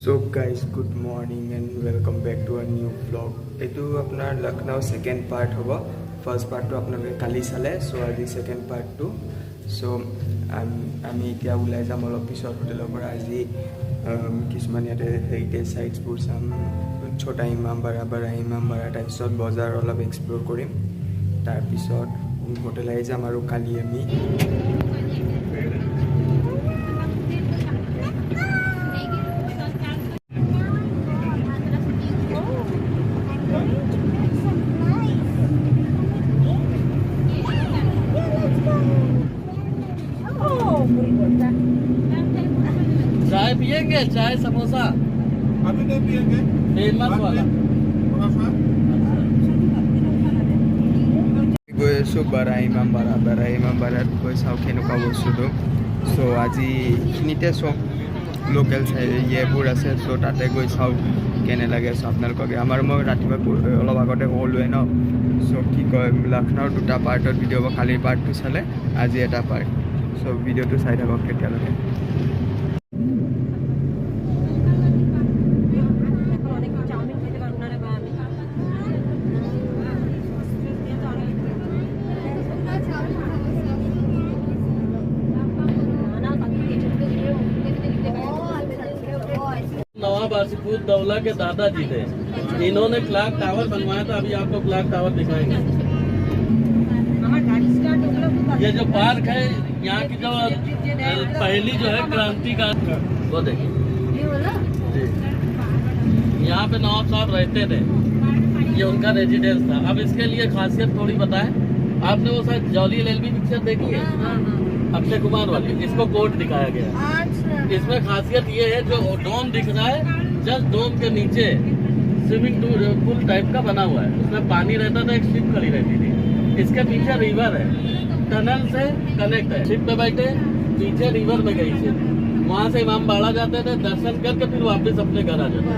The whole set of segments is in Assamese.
So guys, good morning and welcome back to a new vlog. এইটো আপোনাৰ লখনৌ সেকেন্ড পাৰ্ট হ'ব। ফাৰ্স্ট পাৰ্টটো আপোনালোকে কালি চালে, সো আজি সেকেন্ড পাৰ্টটো। সো আমি এতিয়া ওলাই যাম অলপ পিছত হোটেলৰ পৰা। আজি কিছুমান ইয়াতে হেৰিটেজ সাইটছবোৰ চাম, ছোটা ইমামবাড়া, বড়া ইমামবাড়া, তাৰপিছত বজাৰ অলপ এক্সপ্ল'ৰ কৰিম। তাৰপিছত হোটেল আহি যাম আৰু কালি আমি चाय पियेंगे? चाय समोसा अभी नहीं पिएंगे, फेमस वाला। थोड़ा सा গৈ আছোঁ বড়া ইমামবাড়াত গৈ চাওঁ কেনেকুৱা বস্তুটো। চ' আজি এইখিনিতে চব লোকেল ইয়েবোৰ আছে, চ' তাতে গৈ চাওঁ কেনে লাগে। চ' আপোনালোকে মই ৰাতিপুৱা অলপ আগতে ক'লোৱে ন। চ' কি কয়, লখনৌৰ দুটা পাৰ্টত ভিডিঅ' হ'ব। কালিৰ পাৰ্টটো চালে, আজি এটা পাৰ্ট। চ' ভিডিঅ'টো চাই থাকক তেতিয়ালৈকে। नवाब आसिफुद्दौला के दादाजी थे, इन्होंने क्लॉक टावर बनवाया था। अभी आपको क्लॉक टावर दिखाएंगे। ये जो पार्क है, यहाँ की जो पहली जो है क्रांति का, वो देखिए जी। यहाँ पे नवाब साहब रहते थे, ये उनका रेजिडेंस था। अब इसके लिए खासियत थोड़ी बताएं। आपने वो शायद जॉली एलएलबी पिक्चर देखी है, अक्षय कुमार वाली, इसको कोर्ट दिखाया गया है। इसमें खासियत ये है, जो डोम दिख रहा है, जस्ट डोम के नीचे स्विमिंग पूल टाइप का बना हुआ है। उसमें पानी रहता था, एक शिप खड़ी रहती थी। इसके पीछे रिवर है, टनल से कनेक्ट है। शिप पे बैठे, पीछे रिवर में गई शिप, वहाँ से इमामबाड़ा जाते थे, दर्शन करके फिर वापस अपने घर आ जाते थे।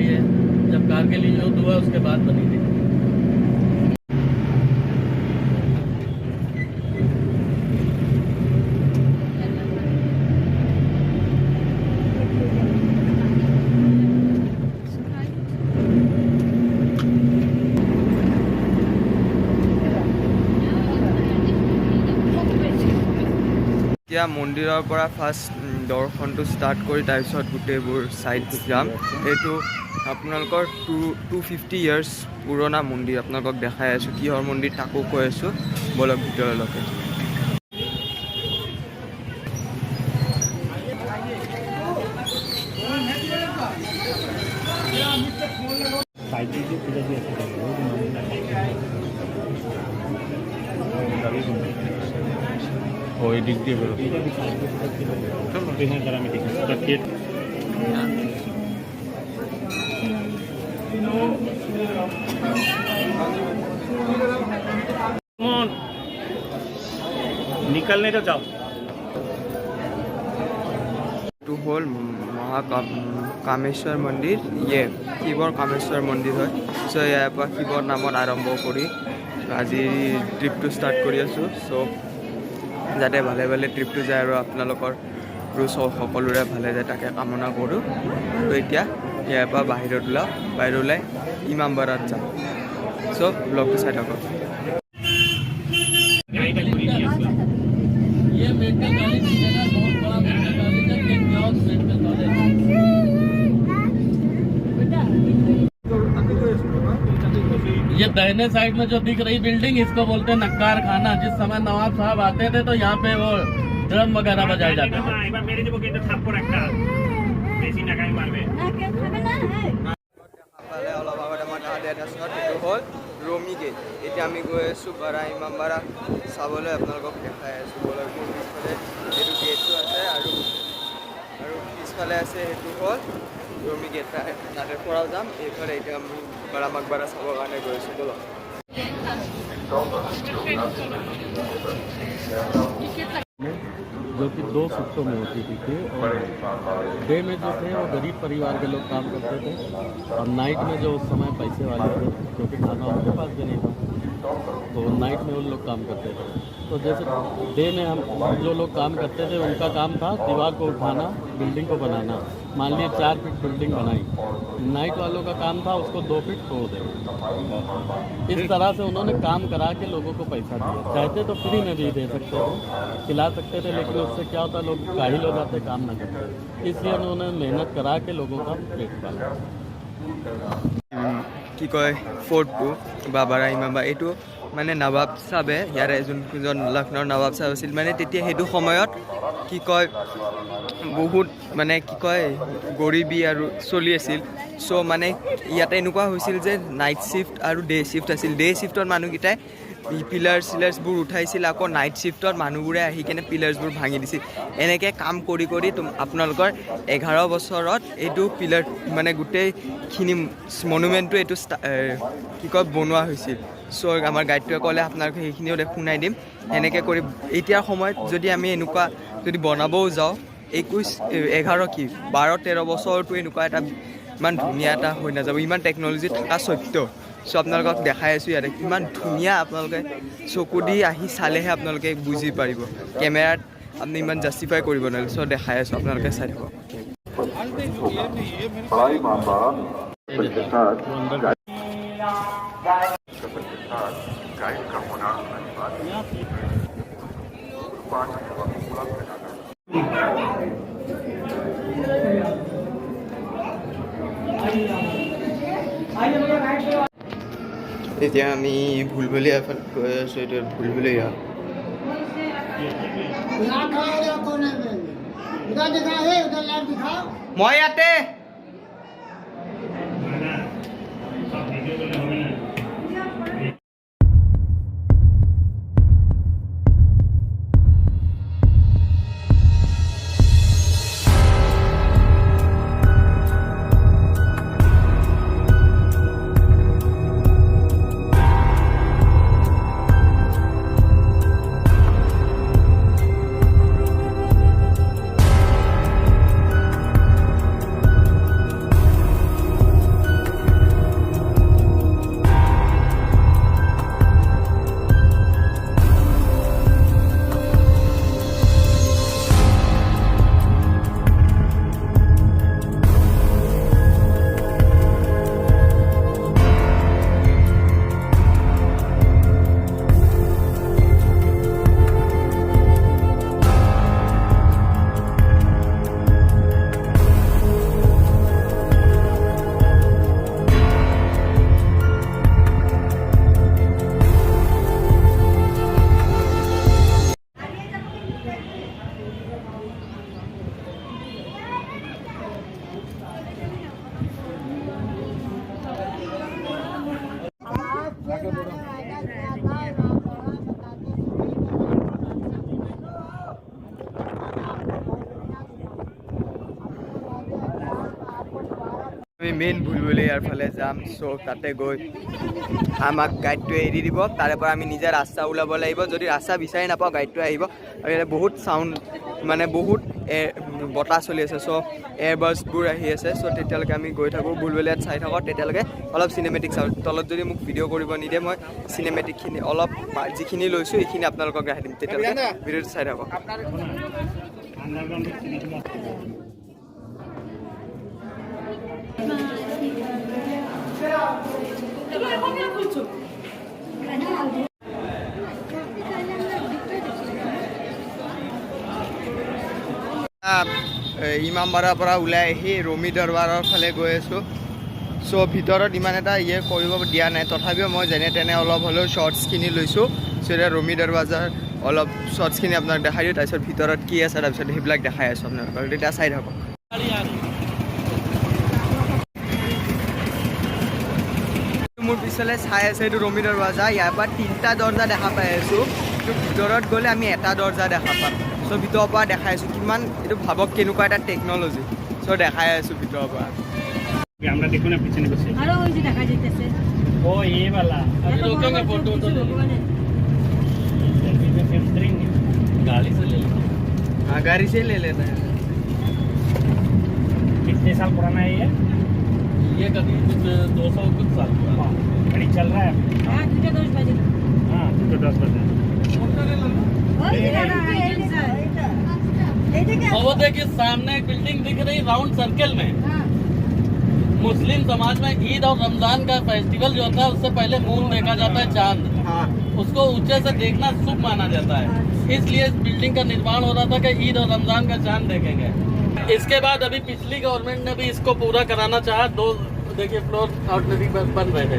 ये जब कारगिल युद्ध हुआ उसके बाद बनी थी। এতিয়া মন্দিৰৰ পৰা ফাৰ্ষ্ট দৰ্শনটো ষ্টাৰ্ট কৰি তাৰপিছত গোটেইবোৰ ছাইড যাম। এইটো আপোনালোকৰ 250 ইয়াৰ্ছ পুৰণা মন্দিৰ। আপোনালোকক দেখাই আছোঁ কিহৰ মন্দিৰ, তাকো কৈ আছোঁ, বলক ভিতৰলৈকে। ওই দিক দিয়ে বেৰো। निकलने तो जाओ। এইটো হ'ল কামেশ্বৰ মন্দিৰ। ইয়ে শিৱৰ কামেশ্বৰ মন্দিৰ হয়। চ' ইয়াৰ পৰা শিৱৰ নামত আৰম্ভ কৰি আজি ট্ৰিপটো ষ্টাৰ্ট কৰি আছোঁ। চ' যাতে ভালে ভালে ট্ৰিপটো যায় আৰু আপোনালোকৰ সকলোৰে ভালে যায় তাকে কামনা কৰোঁ। আৰু এতিয়া ইয়াৰ পৰা বাহিৰত ওলাই ইমামবাড়াত যাম। চ' ব্লগটো চাই থাকক। ये मेडिकल कॉलेज की जगह बहुत बड़ा मेडिकल कॉलेज है, किंग जॉर्ज मेडिकल कॉलेज। ये दाहिने साइड में जो दिख रही बिल्डिंग, इसको बोलते हैं नक्कार खाना। जिस समय नवाब साहब आते थे तो यहाँ पे वो ड्रम वगैरह बजाए जाते थे। অলপ আগতে মই তাহাঁতে এটা চোৱা, সেইটো হ'ল ৰমি গেট। এতিয়া আমি গৈ আছোঁ বড়া ইমামবাড়া চাবলৈ। আপোনালোকক দেখাই আছোঁ। বলক মোৰ পিছফালে এইটো গেটটো আছে আৰু পিছফালে আছে সেইটো হ'ল ৰমি গেট। তাতে পৰাও যাম। এইফালে এতিয়া আমি বড়া মকবৰা চাবৰ কাৰণে গৈ আছোঁ। বলক। जो कि 2 शिफ्टों में होती थी, और डे में जो थे वो गरीब परिवार के लोग काम करते थे, और नाइट में जो उस समय पैसे वाले थे, क्योंकि खाना उनके पास भी नहीं था, तो नाइट में उन लोग काम करते थे। तो जैसे डे में हम जो लोग काम करते थे उनका काम था दीवार को उठाना, बिल्डिंग को बनाना। मान लीजिए 4 फीट बिल्डिंग बनाई, नाइट वालों का काम था उसको 2 फीट तोड़ देना। इस तरह से उन्होंने काम करा के लोगों को पैसा दिया। चाहते तो फ्री में भी दे सकते थे, खिला सकते थे, लेकिन उससे क्या होता, लोग काहिल हो जाते, काम ना करते। इसलिए उन्होंने मेहनत करा के लोगों का पेट पाला। কি কয় ফৰ্টটো বা বাৰা ইমাম বা এইটো মানে নৱাব চাহাবে ইয়াৰে যোনজন লক্ষ্ণৌৰ নৱাব চাহাব আছিল, মানে তেতিয়া সেইটো সময়ত কি কয় বহুত মানে কি কয় গৰীবী আৰু চলি আছিল। চ' মানে ইয়াতে এনেকুৱা হৈছিল যে নাইট শ্বিফ্ট আৰু ডে শ্বিফ্ট আছিল। ডে শ্বিফ্টৰ মানুহকেইটাই পিলাৰ্ছবোৰ উঠাইছিল, আকৌ নাইট শ্বিফ্টত মানুহবোৰে আহি কেনে পিলাৰ্ছবোৰ ভাঙি দিছিল। এনেকৈ কাম কৰি কৰি আপোনালোকৰ 11 বছৰত এইটো পিলাৰ মানে গোটেইখিনি মনুমেণ্টটো এইটো কি কয় বনোৱা হৈছিল। চ' আমাৰ গাইডটোৱে ক'লে আপোনালোকে সেইখিনিও শুনাই দিম। এনেকৈ কৰি এতিয়াৰ সময়ত যদি আমি এনেকুৱা যদি বনাবও যাওঁ 12-13 বছৰটো এনেকুৱা এটা ইমান ধুনীয়া এটা হৈ নাযাব, ইমান টেকন'লজি থকা স্বত্বেও। চ' আপোনালোকক দেখাই আছোঁ ইয়াতে কিমান ধুনীয়া, আপোনালোকে চকু দি আহি চালেহে আপোনালোকে বুজি পাৰিব। কেমেৰাত আপুনি ইমান জাষ্টিফাই কৰিব নোৱাৰিব। চ' দেখাই আছোঁ, আপোনালোকে চাই থাকক। এতিয়া আমি ভুলভুলিয়া এফালে গৈ আছোঁ। এতিয়া ভুলভুলিয়া মই ইয়াতে আমি মেইন ভুলভুলিয়াৰ ফালে যাম। চ' তাতে গৈ আমাক গাইডটোৱে এৰি দিব, তাৰে পৰা আমি নিজে ৰাস্তা ওলাব লাগিব। যদি ৰাস্তা বিচাৰি নাপাওঁ গাইডটোৱে আহিব। আৰু ইয়াতে বহুত চাউণ্ড মানে বহুত বতাহ চলি আছে। চ' এয়াৰবাছবোৰ আহি আছে। চ' তেতিয়ালৈকে আমি গৈ থাকোঁ, ভুলভুলিয়াত চাই থাকোঁ। তেতিয়ালৈকে অলপ চিনেমেটিক চাওঁ। তলত যদি মোক ভিডিঅ' কৰিব নিদিয়ে মই চিনেমেটিকখিনি অলপ যিখিনি লৈছোঁ সেইখিনি আপোনালোকক ৰাখি দিম। তেতিয়ালৈকে ভিডিঅ'টো চাই থাকক। ইমামবাড়াৰ পৰা ওলাই আহি ৰমি দৰবাৰৰ ফালে গৈ আছোঁ। চ' ভিতৰত ইমান এটা কৰিব দিয়া নাই, তথাপিও মই যেনে তেনে অলপ হ'লেও শ্বৰ্টছখিনি লৈছোঁ। চ' এতিয়া ৰমি দৰবাজাৰ অলপ শ্বৰ্টছখিনি আপোনাক দেখাই দিওঁ, তাৰপিছত ভিতৰত কি আছে তাৰপিছত সেইবিলাক দেখাই আছোঁ আপোনালোকক। তেতিয়া চাই থাকক। মোৰ পিছলে চাই আছে এইটো ৰমি দৰৱাজা। ইয়াৰ পৰা 3টা দৰ্জা দেখা পাই আছোঁ, কিন্তু ভিতৰত গ'লে আমি এটা দৰ্জা দেখা পাম। চ' ভিতৰৰ পৰা দেখাই আছোঁ কিমান, এইটো ভাবক কেনেকুৱা এটা টেকন'লজি। চ' দেখাই আছোঁ ভিতৰৰ পৰা। আমরা দেখুন না পিছনে বসে আরো ওই যে দেখা যাইতেছে ও ये वाला अभी रोकेंगे फोटो तो गाड़ी से ले लेना। हाँ गाड़ी से ले लेना है। कितने साल पुराना है ये करीब 200 कुछ साल पुराना। गाड़ी चल रहा है হ্যাঁ 2:10 বাজে हाँ तो 10 बजे और वो देखिए सामने एक बिल्डिंग दिख रही राउंड सर्कल में। मुस्लिम समाज में ईद और रमजान का फेस्टिवल जो होता है उससे पहले मून देखा जाता है, चांद, उसको ऊंचे से देखना शुभ माना जाता है। इसलिए इस बिल्डिंग का निर्माण हो रहा था कि ईद और रमजान का चांद देखेंगे। इसके बाद अभी पिछली गवर्नमेंट ने भी इसको पूरा कराना चाहा, 2 देखिए फ्लोर ऑर्डिनरी बन रहे थे।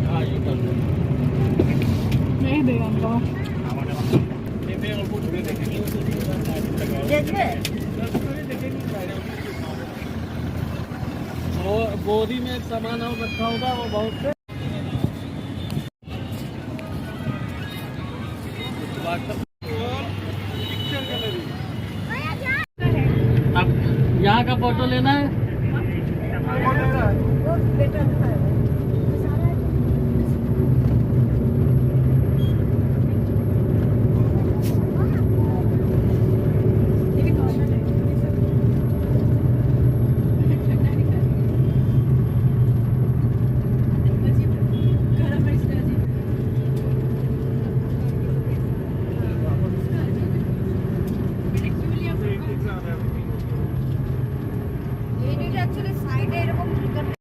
हाँ, ये कर दो। वो बोरी में एक सामान और रखा होगा, वो बहुत से। अब यहाँ का फोटो लेना है।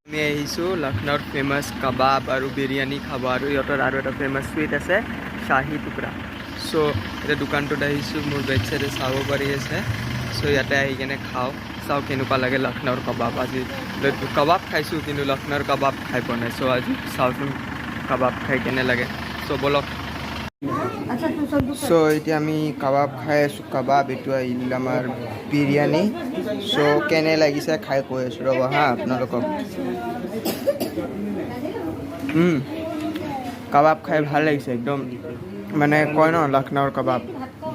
আমি আহিছোঁ লক্ষ্ণৌৰ ফেমাছ কাবাব আৰু বিৰিয়ানী খাব, আৰু ইহঁতৰ আৰু এটা ফেমাছ চুইট আছে শ্বাহী টুকুৰা। চ' এতিয়া দোকানটোত আহিছোঁ, মোৰ বেক চাইডে চাব পাৰি আছে। চ' ইয়াতে আহি কেনে খাওঁ, চাওঁ কেনেকুৱা লাগে লক্ষ্ণৌৰ কাবাব। আজি কাবাব খাইছোঁ কিন্তু লক্ষ্ণৌৰ কাবাব খাই পোৱা নাই। চ' আজি চাওঁচোন কাবাব খাই কেনে লাগে। চ' বলক। চ' এতিয়া আমি কাবাব খাই আছোঁ, কাবাব। এইটো আহিল আমাৰ বিৰিয়ানী। চ' কেনে লাগিছে খাই কৈ আছোঁ ৰ'ব হা আপোনালোকক। কাবাব খাই ভাল লাগিছে একদম, মানে কয় ন লক্ষ্ণৌৰ কাবাব,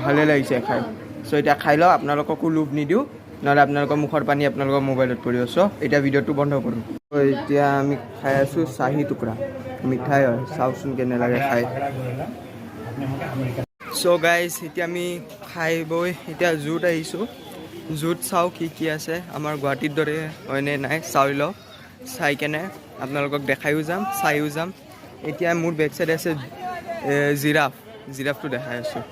ভালেই লাগিছে খাই। চ' এতিয়া খাই লওঁ, আপোনালোককো লোভ নিদিওঁ, নহ'লে আপোনালোকৰ মুখৰ পানী আপোনালোকৰ মোবাইলত পৰিব। চ' এতিয়া ভিডিঅ'টো বন্ধ কৰোঁ। চ' এতিয়া আমি খাই আছোঁ শ্বাহী টুকুৰা, মিঠাই হয়, চাওকচোন কেনে লাগে খাই। চ' গাইজ এতিয়া আমি খাই বৈ এতিয়া জুত আহিছোঁ। জুত চাওঁ কি কি আছে, আমাৰ গুৱাহাটীৰ দৰে হয়নে নাই চাই লওঁ, চাই কেনে আপোনালোকক দেখায়ো যাম, চাইও যাম। এতিয়া মোৰ বেক চাইডে আছে জিৰাফটো দেখাই আছোঁ।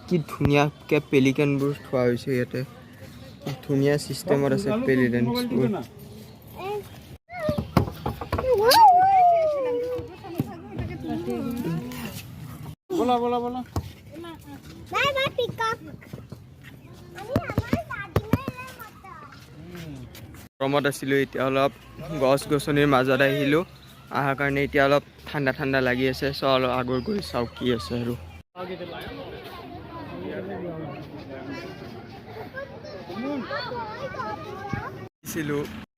কি ধুনীয়াকৈ পেলিকেনবোৰ থোৱা হৈছে ইয়াতে, ধুনীয়া চিষ্টেমত আছে পেলিকেনবোৰ। बोला बोला बोला গৰমত আছিলোঁ, এতিয়া অলপ গছ গছনিৰ মাজত আহিলোঁ, অহাৰ কাৰণে এতিয়া অলপ ঠাণ্ডা ঠাণ্ডা লাগি আছে। চ' অলপ আগৰ গৈ চাওঁ কি আছে আৰু।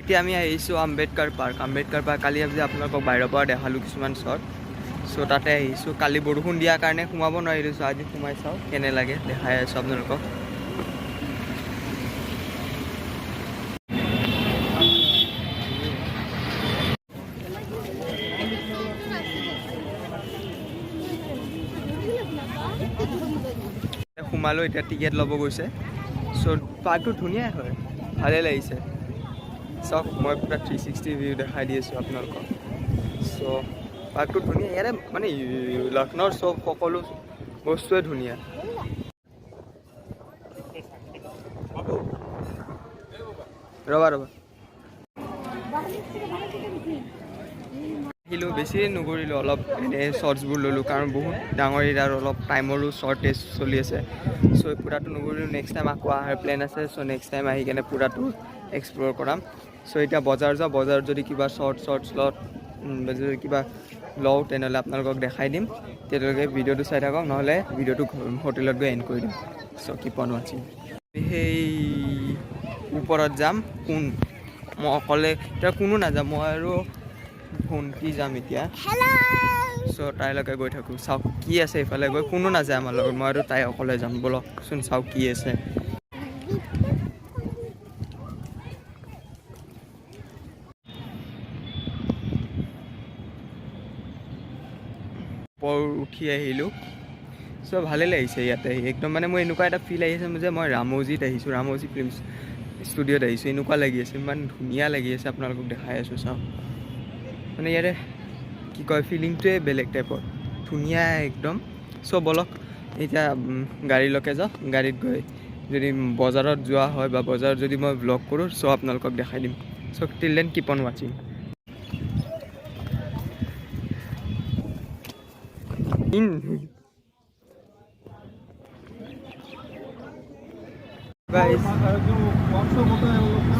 এতিয়া আমি আহিছোঁ আম্বেদকাৰ পাৰ্ক। আম্বেদকাৰ পাৰ্ক কালি আজি আপোনালোকক বাহিৰৰ পৰা দেখালোঁ কিছুমান শ্বট। চ' তাতে আহিছোঁ, কালি বৰষুণ দিয়াৰ কাৰণে সোমাব নোৱাৰিলোঁ। চ' আজি সোমাই চাওঁ কেনে লাগে, দেখাই আছোঁ আপোনালোকক। সোমালোঁ, এতিয়া টিকেট ল'ব গৈছে। চ' পাৰ্কটো ধুনীয়াই হয়, ভালেই লাগিছে। চাওক মই পুৰা 360 ভিউ দেখাই দি আছোঁ আপোনালোকক। চ' পাৰ্কটো ধুনীয়া, ইয়াৰে মানে লক্ষ্ণৌৰ চব সকলো বস্তুৱে ধুনীয়া। ৰ'বা আহিলোঁ, বেছি নকৰিলোঁ, অলপ এনেই শ্বৰ্টছবোৰ ল'লোঁ, কাৰণ বহুত ডাঙৰ এৰিয়া আৰু অলপ টাইমৰো শ্বৰ্টেজ চলি আছে। চ' পুৰাটো নকৰিলোঁ, নেক্সট টাইম আকৌ অহাৰ প্লেন আছে। চ' নেক্সট টাইম আহি কেনে পুৰাটো এক্সপ্ল'ৰ কৰাম। চ' এতিয়া বজাৰ যাওঁ, বজাৰত যদি কিবা যদি কিবা লওঁ তেনেহ'লে আপোনালোকক দেখাই দিম। তেতিয়ালৈকে ভিডিঅ'টো চাই থাকক, নহ'লে ভিডিঅ'টো হোটেলত গৈ এণ্ড কৰি দিম। চ' কিপ অন ৱাচিং। সেই ওপৰত যাম, মই অকলে এতিয়া কোনো নাযাম, মই আৰু ভণ্টি যাম এতিয়া। চ' তাইলৈকে গৈ থাকোঁ, চাওক কি আছে এইফালে গৈ, কোনো নাযায় আমাৰ লগত, মই আৰু তাই অকলে যাম। ব'লকচোন চাওক কি আছে। ওপৰ উঠি আহিলোঁ। চ' ভালে লাগিছে ইয়াতে একদম মানে মোৰ এনেকুৱা এটা ফিল আহিছে যে মই ৰামৌজিত আহিছোঁ, ৰামৌজি ফিল্ম ষ্টুডিঅ'ত আহিছোঁ এনেকুৱা লাগি আছে, ইমান ধুনীয়া লাগি আছে। আপোনালোকক দেখাই আছোঁ চাওক, মানে ইয়াতে কি কয় ফিলিংটোৱে বেলেগ টাইপৰ ধুনীয়া একদম। চ' বলক এতিয়া গাড়ীলৈকে যাওঁ, গাড়ীত গৈ যদি বজাৰত যোৱা হয় বা বজাৰত যদি মই ব্লগ কৰোঁ চ' আপোনালোকক দেখাই দিম। চ' টিল দেন কিপ অন ৱাচিং।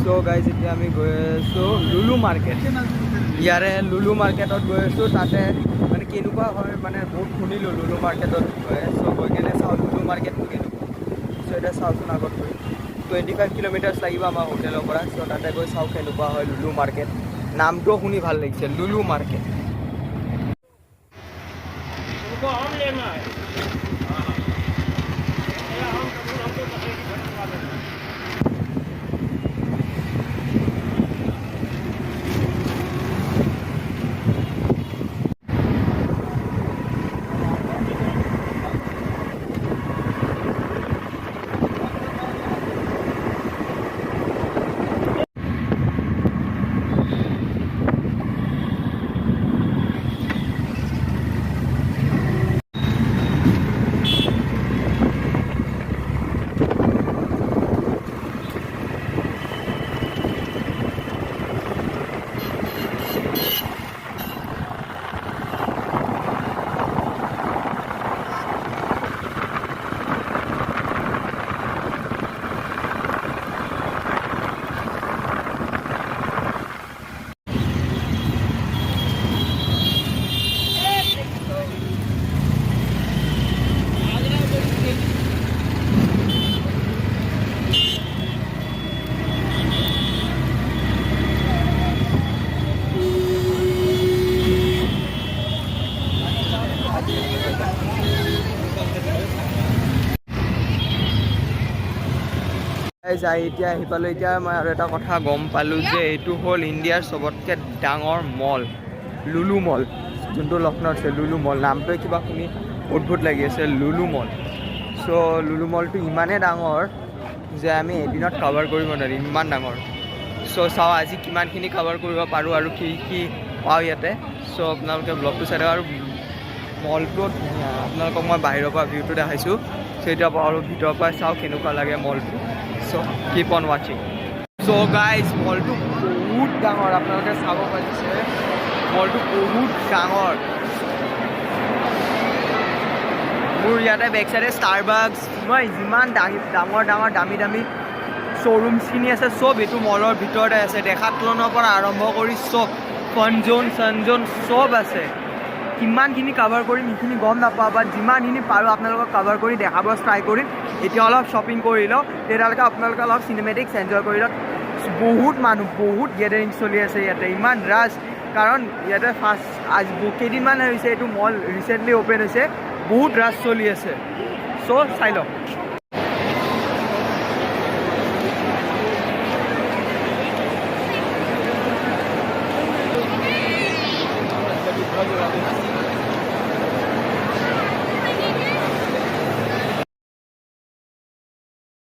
চ' গাইজ এতিয়া আমি গৈ আছোঁ লুলু মাৰ্কেট। ইয়াৰে লুলু মাৰ্কেটত গৈ আছোঁ, তাতে মানে কেনেকুৱা হয় মানে বহুত শুনিলোঁ লুলু মাৰ্কেটত গৈ। চ' গৈ কেনে চাওঁ লুলু মাৰ্কেটটো কেনেকুৱা। চ' এতিয়া চাওঁচোন আগত গৈ 25 কিলোমিটাৰ্ছ লাগিব আমাৰ হোটেলৰ পৰা। চ' তাতে গৈ চাওঁ কেনেকুৱা হয় লুলু মাৰ্কেট। নামটোও শুনি ভাল লাগিছে, লুলু মাৰ্কেট। उनको आम लेना है যাই এতিয়া আহি পালোঁ। এতিয়া মই আৰু এটা কথা গম পালোঁ যে এইটো হ'ল ইণ্ডিয়াৰ চবতকৈ ডাঙৰ মল, লুলু মল, যোনটো লক্ষ্ণৌত আছে লুলু মল। নামটোৱে কিবা শুনি অদ্ভুত লাগি আছে, লুলু মল। চ' লুলু মলটো ইমানেই ডাঙৰ যে আমি এদিনত কাভাৰ কৰিব নোৱাৰিম, ইমান ডাঙৰ। চ' চাওঁ আজি কিমানখিনি কাভাৰ কৰিব পাৰোঁ আৰু কি কি পাওঁ ইয়াতে। চ' আপোনালোকে ব্লগটো চাই থাকক। আৰু মলটো ধুনীয়া, আপোনালোকক মই বাহিৰৰ পৰা ভিউটো দেখাইছোঁ। চ' এতিয়া অলপ ভিতৰৰ পৰা চাওঁ কেনেকুৱা লাগে মলটো। চ' কিপ অন ৱাচিং। চ' গাইজ মলটো বহুত ডাঙৰ, আপোনালোকে চাব পাৰিছে মলটো বহুত ডাঙৰ। মোৰ ইয়াতে বেক চাইডে ষ্টাৰবাকছ, মই যিমান ডাঙৰ ডাঙৰ দামী দামী শ্ব'ৰুমছখিনি আছে চব এইটো মলৰ ভিতৰতে আছে। ডেকাথলনৰ পৰা আৰম্ভ কৰি চব ফানজ'ন চানজ'ন চব আছে। কিমানখিনি কাভাৰ কৰিম সেইখিনি গম নাপাওঁ, বাট যিমানখিনি পাৰোঁ আপোনালোকক কাভাৰ কৰি দেখাব ট্ৰাই কৰিম। এতিয়া অলপ শ্বপিং কৰি লওঁ, তেতিয়ালৈকে আপোনালোকে অলপ চিনেমেটিক্স এনজয় কৰি লওক। বহুত মানুহ, বহুত গেডাৰিং চলি আছে ইয়াতে, ইমান ৰাছ। কাৰণ ইয়াতে ফাৰ্ষ্ট আজি কেইদিনমান হৈছে এইটো মল ৰিচেণ্টলি অ'পেন হৈছে, বহুত ৰাছ চলি আছে। চ' চাই লওক।